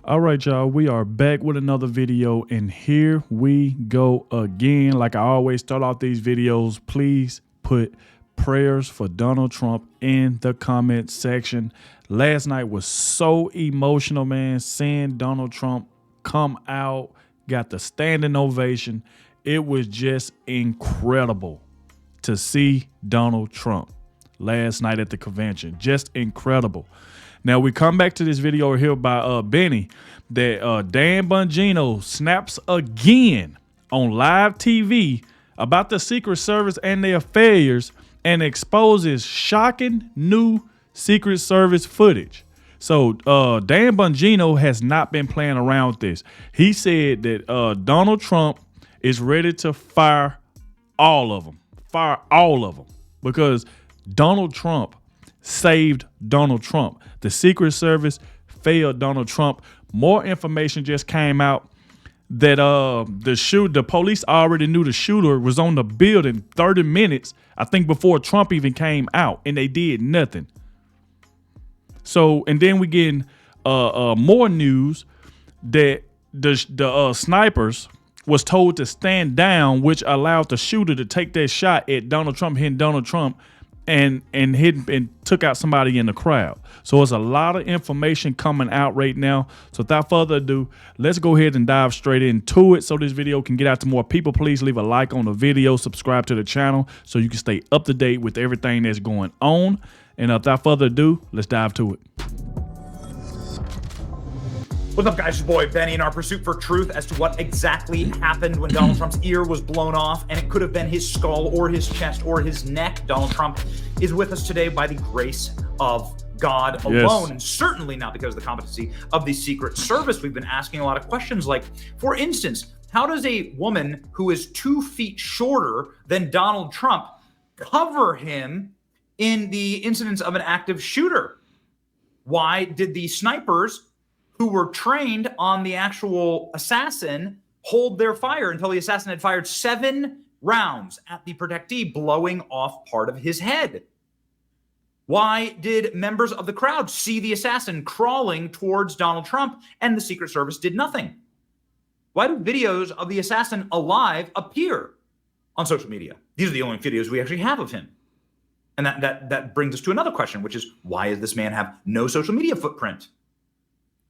All right, y'all, we are back with another video, and here we go again. Like I always start off these videos, please put prayers for Donald Trump in the comment section. Last night was so emotional, man, seeing Donald Trump come out, got the standing ovation. It was just incredible to see Donald Trump last night at the convention. Just incredible. Now we come back to this video here by Benny that Dan Bongino snaps again on live TV about the Secret Service and their failures and exposes shocking new Secret Service footage. So Dan Bongino has not been playing around with this. He said that Donald Trump is ready to fire all of them. Fire all of them. Because Donald Trump saved Donald Trump. The Secret Service failed Donald Trump. More information just came out that the police already knew the shooter was on the building 30 minutes, I think, before Trump even came out, and they did nothing. So, and then we get more news that the snipers was told to stand down, which allowed the shooter to take that shot at Donald Trump, hitting Donald Trump, and took out somebody in the crowd. So it's a lot of information coming out right now. So without further ado, let's go ahead and dive straight into it so this video can get out to more people. Please leave a like on the video, subscribe to the channel so you can stay up to date with everything that's going on. And without further ado, let's dive to it. What's up, guys? It's your boy Benny in our pursuit for truth as to what exactly happened when Donald Trump's ear was blown off, and it could have been his skull or his chest or his neck. Donald Trump is with us today by the grace of God alone, and certainly not because of the competency of the Secret Service. We've been asking a lot of questions like, for instance, how does a woman who is 2 feet shorter than Donald Trump cover him in the incidents of an active shooter? Why did the snipers who were trained on the actual assassin hold their fire until the assassin had fired 7 rounds at the protectee, blowing off part of his head? Why did members of the crowd see the assassin crawling towards Donald Trump and the Secret Service did nothing? Why do videos of the assassin alive appear on social media? These are the only videos we actually have of him. And that brings us to another question, which is, why does this man have no social media footprint?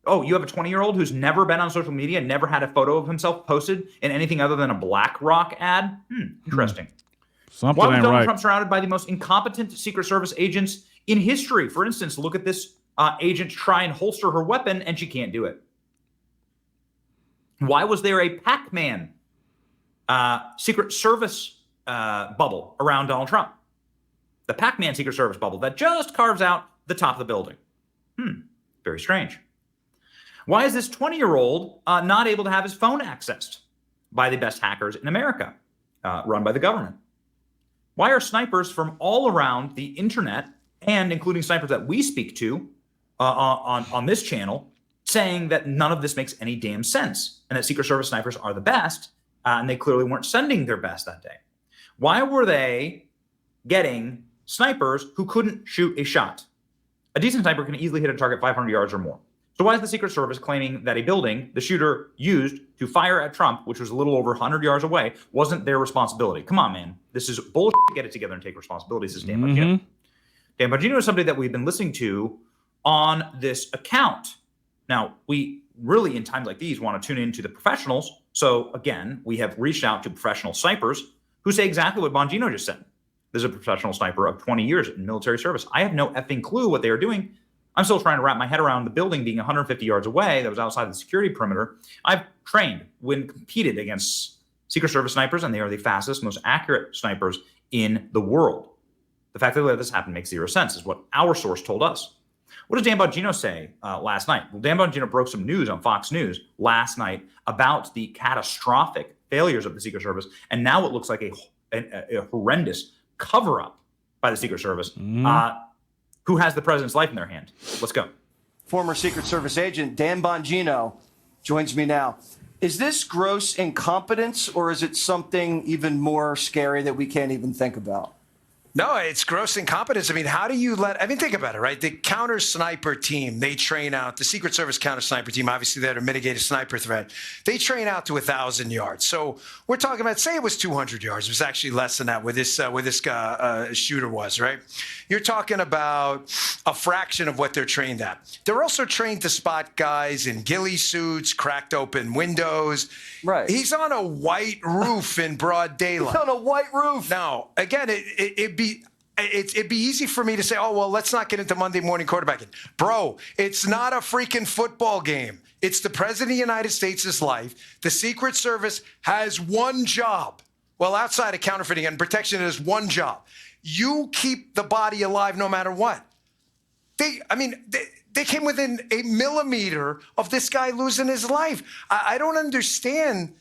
Oh, you have a 20-year-old who's never been on social media, never had a photo of himself posted in anything other than a BlackRock ad? Interesting. Something Why was ain't Donald right. Trump surrounded by the most incompetent Secret Service agents in history? For instance, look at this agent try and holster her weapon, and she can't do it. Why was there a Pac-Man Secret Service bubble around Donald Trump? The Pac-Man Secret Service bubble that just carves out the top of the building. Very strange. Why is this 20-year-old not able to have his phone accessed by the best hackers in America, run by the government? Why are snipers from all around the internet, and including snipers that we speak to on this channel, saying that none of this makes any damn sense and that Secret Service snipers are the best, and they clearly weren't sending their best that day? Why were they getting snipers who couldn't shoot a shot? A decent sniper can easily hit a target 500 yards or more. So why is the Secret Service claiming that a building the shooter used to fire at Trump, which was a little over 100 yards away, wasn't their responsibility? Come on, man. This is bullshit. Get it together and take responsibility, says Dan Bongino. Dan Bongino is somebody that we've been listening to on this account. Now, we really, in times like these, want to tune into the professionals. So, again, we have reached out to professional snipers who say exactly what Bongino just said. There's a professional sniper of 20 years in military service. I have no effing clue what they are doing. I'm still trying to wrap my head around the building being 150 yards away that was outside the security perimeter. I've trained when competed against Secret Service snipers, and they are the fastest, most accurate snipers in the world. The fact that they let this happen makes zero sense, is what our source told us. What does Dan Bongino say last night? Well, Dan Bongino broke some news on Fox News last night about the catastrophic failures of the Secret Service, and now it looks like a horrendous cover-up by the Secret Service. Who has the president's life in their hand? Let's go. Former Secret Service agent Dan Bongino joins me now. Is this gross incompetence, or is it something even more scary that we can't even think about? No, it's gross incompetence. I mean, how do you think about it, right? The counter sniper team, they train out, the Secret Service counter sniper team, obviously there to mitigate a sniper threat. They train out to 1,000 yards. So we're talking about, say it was 200 yards. It was actually less than that where this shooter was, right? You're talking about a fraction of what they're trained at. They're also trained to spot guys in ghillie suits, cracked open windows. Right. He's on a white roof in broad daylight. He's on a white roof. Now, again, it'd be easy for me to say, oh, well, let's not get into Monday morning quarterbacking. Bro, it's not a freaking football game. It's the President of the United States' life. The Secret Service has one job. Well, outside of counterfeiting and protection, it is one job. You keep the body alive no matter what. They came within a millimeter of this guy losing his life. I don't understand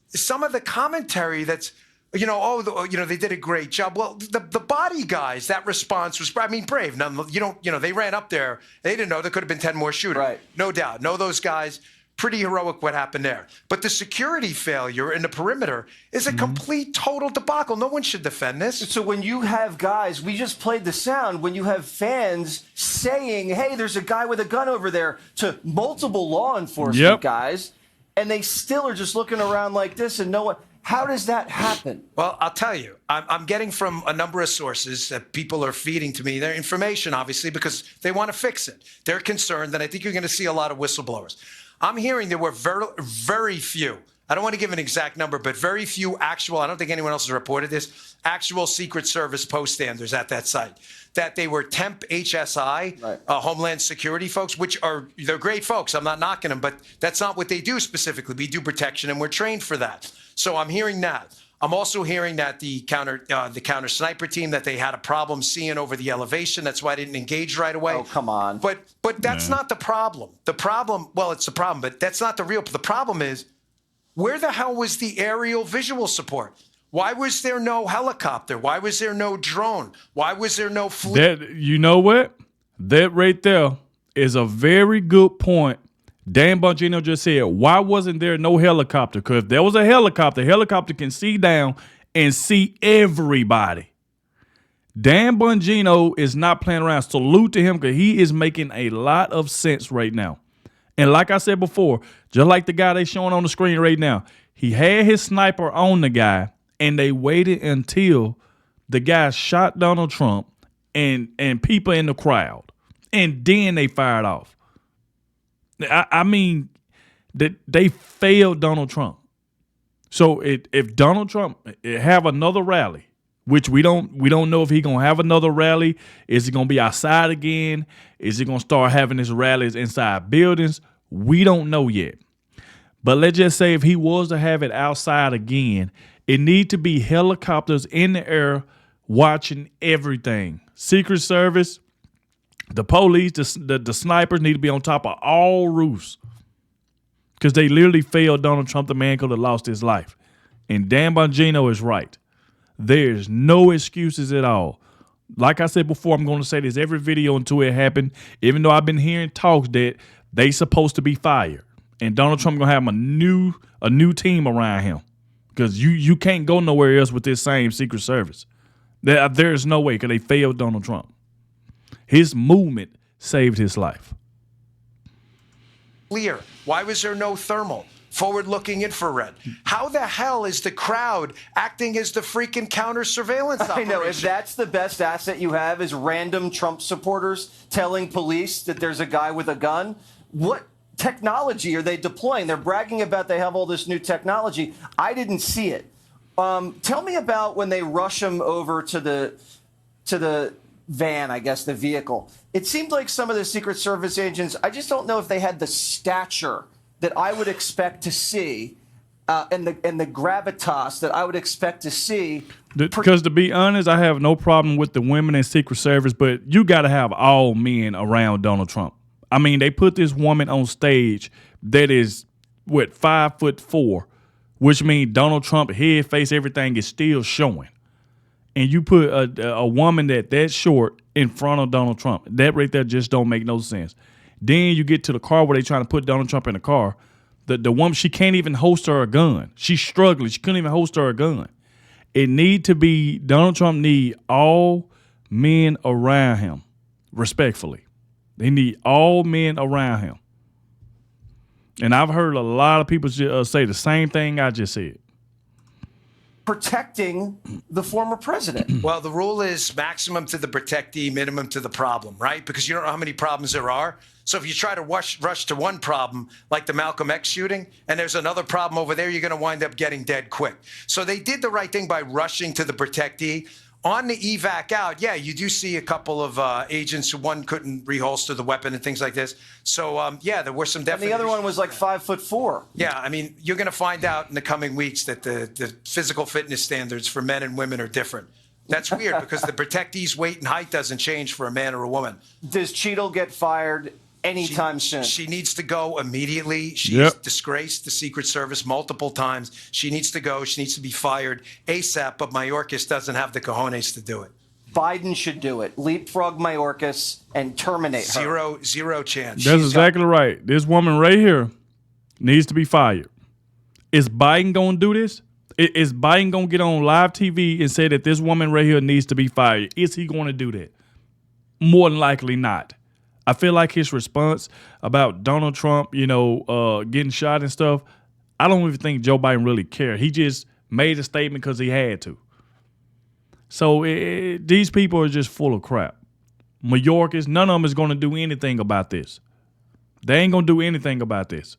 some of the commentary that's, they did a great job. Well, the body guys, that response was, brave. They ran up there. They didn't know there could have been 10 more shooters. Right. No doubt. Know those guys. Pretty heroic what happened there. But the security failure in the perimeter is a complete, total debacle. No one should defend this. So when you have guys, we just played the sound, when you have fans saying, hey, there's a guy with a gun over there to multiple law enforcement guys, and they still are just looking around like this and no one. How does that happen? Well, I'll tell you, I'm getting from a number of sources that people are feeding to me their information, obviously, because they want to fix it. They're concerned, and I think you're going to see a lot of whistleblowers. I'm hearing there were very, very few. I don't want to give an exact number, but very few actual, I don't think anyone else has reported this, actual Secret Service poststanders at that site. That they were temp HSI, Homeland Security folks, they're great folks. I'm not knocking them, but that's not what they do specifically. We do protection, and we're trained for that. So I'm hearing that. I'm also hearing that the counter sniper team, that they had a problem seeing over the elevation. That's why I didn't engage right away. Oh, come on. But that's not the problem. The problem, well, it's the problem, but that's not the real. The problem is, where the hell was the aerial visual support? Why was there no helicopter? Why was there no drone? Why was there no fleet? You know what? That right there is a very good point. Dan Bongino just said, why wasn't there no helicopter? Because if there was a helicopter can see down and see everybody. Dan Bongino is not playing around. Salute to him, because he is making a lot of sense right now. And like I said before, just like the guy they showing on the screen right now, he had his sniper on the guy, and they waited until the guy shot Donald Trump and people in the crowd, and then they fired off. I mean, that they failed Donald Trump. So if Donald Trump have another rally, which we don't know if he gonna have another rally, is he gonna be outside again? Is he gonna start having his rallies inside buildings? We don't know yet. But let's just say if he was to have it outside again, it need to be helicopters in the air watching everything. Secret Service, the police, the snipers need to be on top of all roofs, because they literally failed Donald Trump. The man could have lost his life. And Dan Bongino is right. There's no excuses at all. Like I said before, I'm going to say this every video until it happened, even though I've been hearing talks that they supposed to be fired. And Donald Trump going to have a new team around him, because you can't go nowhere else with this same Secret Service. There's no way, because they failed Donald Trump. His movement saved his life. Clear. Why was there no thermal? Forward-looking infrared. How the hell is the crowd acting as the freaking counter-surveillance operation? I know. If that's the best asset you have is random Trump supporters telling police that there's a guy with a gun, what technology are they deploying? They're bragging about they have all this new technology. I didn't see it. Tell me about when they rush him over to the van, I guess, the vehicle. It seemed like some of the Secret Service agents, I just don't know if they had the stature that I would expect to see and the gravitas that I would expect to see. Because to be honest, I have no problem with the women in Secret Service, but you got to have all men around Donald Trump. I mean, they put this woman on stage that is, 5'4", which means Donald Trump head, face, everything is still showing. And you put a woman that short in front of Donald Trump. That right there just don't make no sense. Then you get to the car where they trying to put Donald Trump in the car. The woman, she can't even holster a gun. She's struggling. She couldn't even holster a gun. Donald Trump need all men around him, respectfully. They need all men around him. And I've heard a lot of people say the same thing I just said. Protecting the former president. Well, the rule is maximum to the protectee, minimum to the problem, right? Because you don't know how many problems there are. So if you try to rush to one problem, like the Malcolm X shooting, and there's another problem over there, you're going to wind up getting dead quick. So they did the right thing by rushing to the protectee. On the evac out, yeah, you do see a couple of agents who one couldn't reholster the weapon and things like this. So, yeah, there were some definite. And the other one was like 5'4". Yeah, I mean, you're going to find out in the coming weeks that the physical fitness standards for men and women are different. That's weird because the protectee's weight and height doesn't change for a man or a woman. Does Cheadle get fired anytime soon? She needs to go immediately. She's disgraced the Secret Service multiple times. She needs to go. She needs to be fired ASAP, but Mayorkas doesn't have the cojones to do it. Biden should do it. Leapfrog Mayorkas and terminate her. Zero chance. That's exactly right. This woman right here needs to be fired. Is Biden going to do this? Is Biden going to get on live TV and say that this woman right here needs to be fired? Is he going to do that? More than likely not. I feel like his response about Donald Trump, getting shot and stuff, I don't even think Joe Biden really cared. He just made a statement because he had to. So these people are just full of crap. Mayorkas, none of them is going to do anything about this. They ain't going to do anything about this.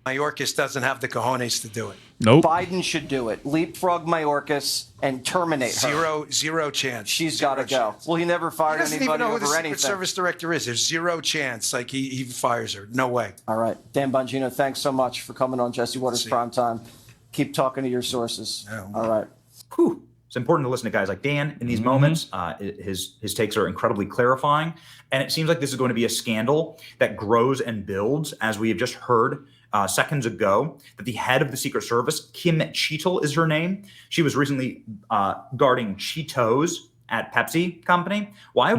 Mayorkas doesn't have the cojones to do it. Nope. Biden should do it. Leapfrog Mayorkas and terminate her. Zero chance. She's got to go. Well, he never fired anybody over anything. He doesn't even know who the Secret Service director is. There's zero chance. Like he fires her. No way. All right. Dan Bongino, thanks so much for coming on Jesse Waters Primetime. Keep talking to your sources. All right. Whew. It's important to listen to guys like Dan in these moments. His takes are incredibly clarifying. And it seems like this is going to be a scandal that grows and builds, as we have just heard seconds ago, that the head of the Secret Service, Kim Cheadle is her name. She was recently guarding Cheetos at Pepsi company. Why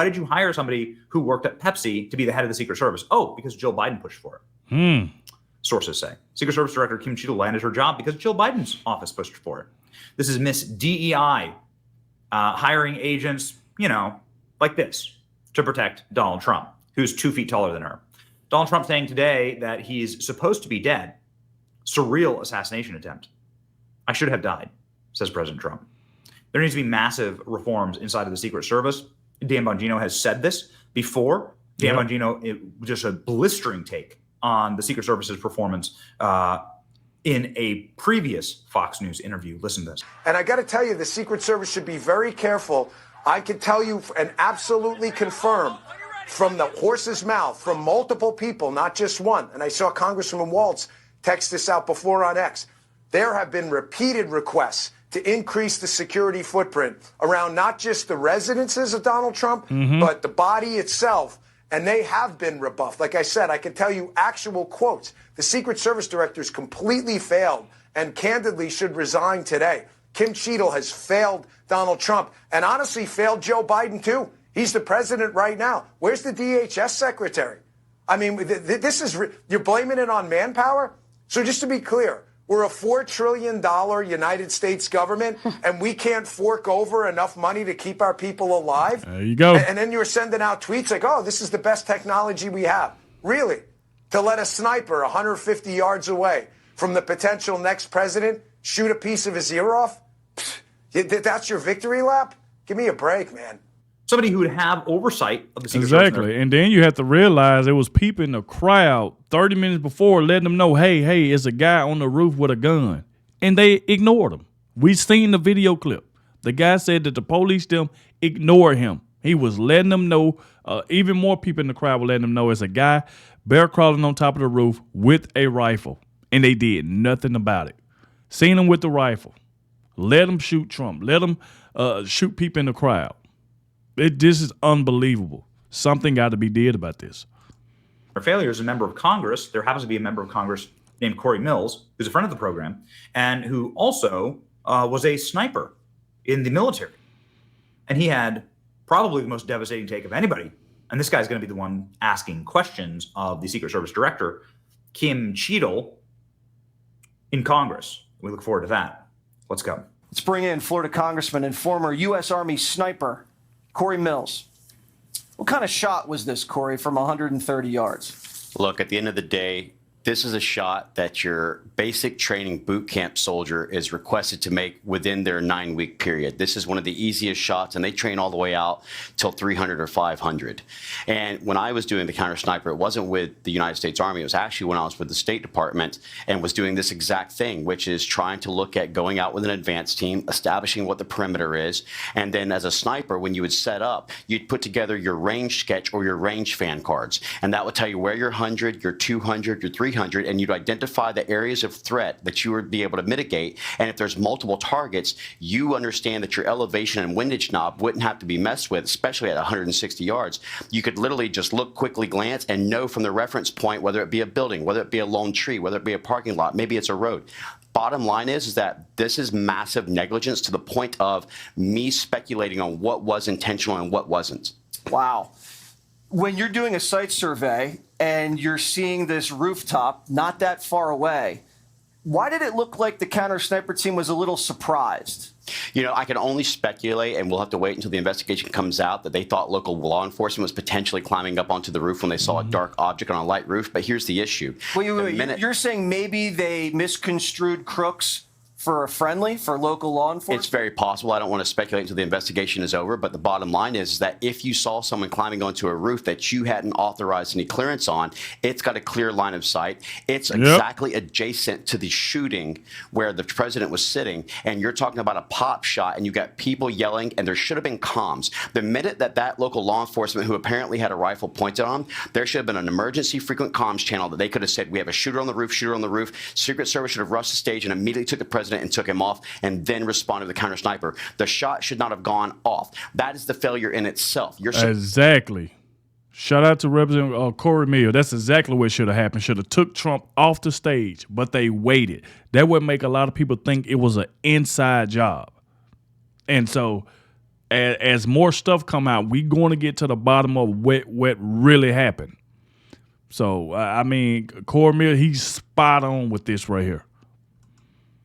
did you hire somebody who worked at Pepsi to be the head of the Secret Service? Oh, because Joe Biden pushed for it. Sources say. Secret Service Director Kim Cheadle landed her job because Joe Biden's office pushed for it. This is Miss DEI hiring agents, like this to protect Donald Trump, who's 2 feet taller than her. Donald Trump saying today that he's supposed to be dead. Surreal assassination attempt. I should have died, says President Trump. There needs to be massive reforms inside of the Secret Service. Dan Bongino has said this before. Dan Bongino, just a blistering take on the Secret Service's performance in a previous Fox News interview. Listen to this. And I got to tell you, the Secret Service should be very careful. I can tell you and absolutely confirm from the horse's mouth, from multiple people, not just one. And I saw Congressman Waltz text this out before on X. There have been repeated requests to increase the security footprint around not just the residences of Donald Trump, but the body itself. And they have been rebuffed. Like I said, I can tell you actual quotes. The Secret Service directors completely failed and candidly should resign today. Kim Cheadle has failed Donald Trump and honestly failed Joe Biden, too. He's the president right now. Where's the DHS secretary? I mean, this is you're blaming it on manpower? So just to be clear, we're a $4 trillion United States government, and we can't fork over enough money to keep our people alive? There you go. And then you're sending out tweets like, oh, this is the best technology we have. Really? To let a sniper 150 yards away from the potential next president shoot a piece of his ear off? That's your victory lap? Give me a break, man. Somebody who would have oversight of the Secret Service. Exactly. And then you have to realize it was people in the crowd 30 minutes before letting them know, hey, it's a guy on the roof with a gun. And they ignored him. We seen the video clip. The guy said that the police them ignored him. He was letting them know, even more people in the crowd were letting them know it's a guy bear crawling on top of the roof with a rifle. And they did nothing about it. Seen him with the rifle. Let him shoot Trump. Let him shoot people in the crowd. This is unbelievable. Something got to be did about this. Our failure as a member of Congress, there happens to be a member of Congress named Corey Mills, who's a friend of the program, and who also was a sniper in the military. And he had probably the most devastating take of anybody. And this guy's going to be the one asking questions of the Secret Service Director, Kim Cheadle, in Congress. We look forward to that. Let's go. Let's bring in Florida Congressman and former U.S. Army sniper, Corey Mills. What kind of shot was this, Corey, from 130 yards? Look, at the end of the day, this is a shot that your basic training boot camp soldier is requested to make within their 9-week period. This is one of the easiest shots, and they train all the way out till 300 or 500. And when I was doing the counter sniper, it wasn't with the United States Army. It was actually when I was with the State Department and was doing this exact thing, which is trying to look at going out with an advanced team, establishing what the perimeter is. And then as a sniper, when you would set up, you'd put together your range sketch or your range fan cards. And that would tell you where your 100, your 200, your 300, and you'd identify the areas of threat that you would be able to mitigate. And if there's multiple targets, you understand that your elevation and windage knob wouldn't have to be messed with, especially at 160 yards. You could literally just look, quickly glance, and know from the reference point whether it be a building, whether it be a lone tree, whether it be a parking lot, maybe it's a road. Bottom line is that this is massive negligence to the point of me speculating on what was intentional and what wasn't. Wow. When you're doing a site survey and you're seeing this rooftop not that far away, why did it look like the counter sniper team was a little surprised? You know, I can only speculate, and we'll have to wait until the investigation comes out, that they thought local law enforcement was potentially climbing up onto the roof when they saw a dark object on a light roof. But here's the issue. Wait. You're saying maybe they misconstrued Crooks for local law enforcement? It's very possible. I don't want to speculate until the investigation is over, but the bottom line is that if you saw someone climbing onto a roof that you hadn't authorized any clearance on, it's got a clear line of sight. It's exactly adjacent to the shooting where the president was sitting, and you're talking about a pop shot, and you got people yelling, and there should have been comms. The minute that local law enforcement, who apparently had a rifle pointed on, there should have been an emergency frequent comms channel that they could have said, we have a shooter on the roof, shooter on the roof. Secret Service should have rushed the stage and immediately took the president and took him off, and then responded to the counter sniper. The shot should not have gone off. That is the failure in itself. Exactly. Shout out to Representative Corey Mills. That's exactly what should have happened. Should have took Trump off the stage, but they waited. That would make a lot of people think it was an inside job. And so as more stuff come out, we going to get to the bottom of what really happened. So, I mean, Corey Mills, he's spot on with this right here.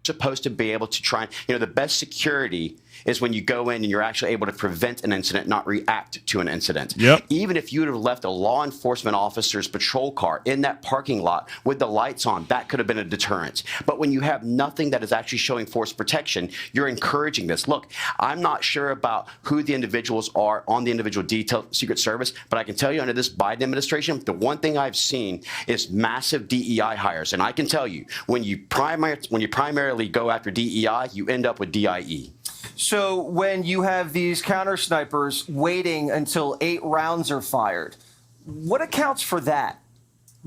Supposed to be able to try, the best security is when you go in and you're actually able to prevent an incident, not react to an incident. Yep. Even if you would have left a law enforcement officer's patrol car in that parking lot with the lights on, that could have been a deterrent. But when you have nothing that is actually showing force protection, you're encouraging this. Look, I'm not sure about who the individuals are on the individual detail Secret Service, but I can tell you under this Biden administration, the one thing I've seen is massive DEI hires. And I can tell you, when you primarily go after DEI, you end up with DIE. So when you have these counter snipers waiting until 8 rounds are fired, what accounts for that?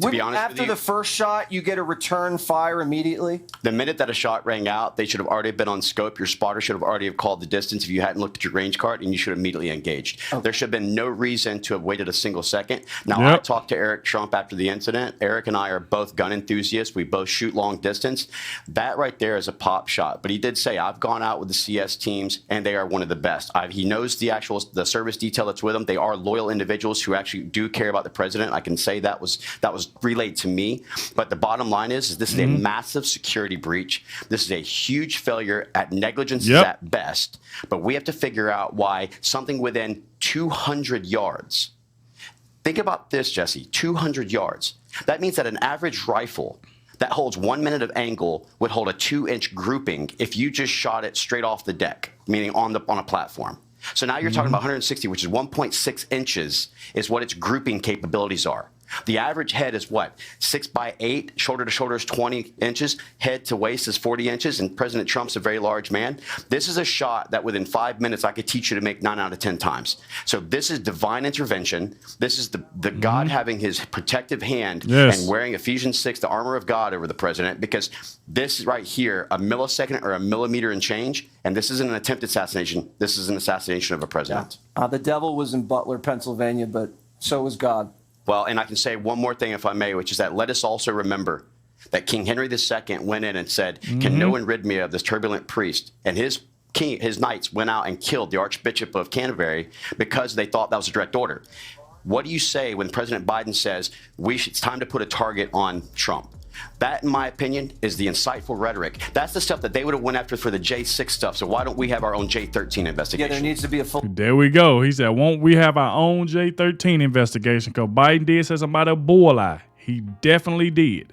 To be honest after with you, the first shot, you get a return fire immediately? The minute that a shot rang out, they should have already been on scope. Your spotter should have already have called the distance if you hadn't looked at your range card, and you should have immediately engaged. Okay. There should have been no reason to have waited a single second. Now, I talked to Eric Trump after the incident. Eric and I are both gun enthusiasts. We both shoot long distance. That right there is a pop shot. But he did say, I've gone out with the CS teams, and they are one of the best. He knows the service detail that's with them. They are loyal individuals who actually do care about the president. I can say that was relayed to me. But the bottom line is this is a massive security breach. This is a huge failure at negligence at best. But we have to figure out why something within 200 yards. Think about this, Jesse, 200 yards. That means that an average rifle that holds 1 minute of angle would hold a 2-inch grouping if you just shot it straight off the deck, meaning on a platform. So now you're talking about 160, which is 1.6 inches is what its grouping capabilities are. The average head is what? 6 by 8, shoulder to shoulder is 20 inches, head to waist is 40 inches, and President Trump's a very large man. This is a shot that within 5 minutes I could teach you to make 9 out of 10 times. So this is divine intervention. This is the God having his protective hand and wearing Ephesians 6, the armor of God over the president, because this right here, a millisecond or a millimeter and change, and this isn't an attempted assassination. This is an assassination of a president. The devil was in Butler, Pennsylvania, but so was God. Well, and I can say one more thing, if I may, which is that let us also remember that King Henry II went in and said, can no one rid me of this turbulent priest? And his knights went out and killed the Archbishop of Canterbury because they thought that was a direct order. What do you say when President Biden says it's time to put a target on Trump? That, in my opinion, is the insightful rhetoric. That's the stuff that they would have went after for the J6 stuff. So why don't we have our own J13 investigation? Yeah, there needs to be a full. There we go. He said, won't we have our own J13 investigation? Because Biden did say something about a bull eye. He definitely did.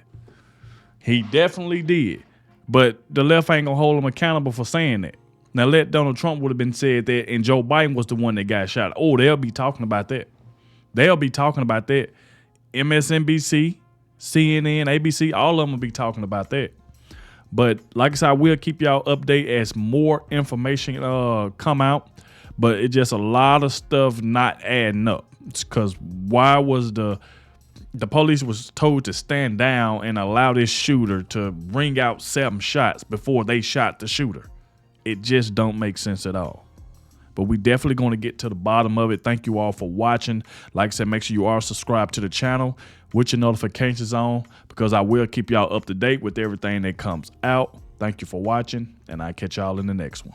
He definitely did. But the left ain't going to hold him accountable for saying that. Now, let Donald Trump would have been said that, and Joe Biden was the one that got shot. Oh, they'll be talking about that. They'll be talking about that. MSNBC, CNN, ABC, all of them will be talking about that. But like I said, I will keep y'all updated as more information come out. But it's just a lot of stuff not adding up. It's because why was the police was told to stand down and allow this shooter to ring out 7 shots before they shot the shooter? It just don't make sense at all. But we definitely going to get to the bottom of it. Thank you all for watching. Like I said, make sure you are subscribed to the channel with your notifications on, because I will keep y'all up to date with everything that comes out. Thank you for watching, and I'll catch y'all in the next one.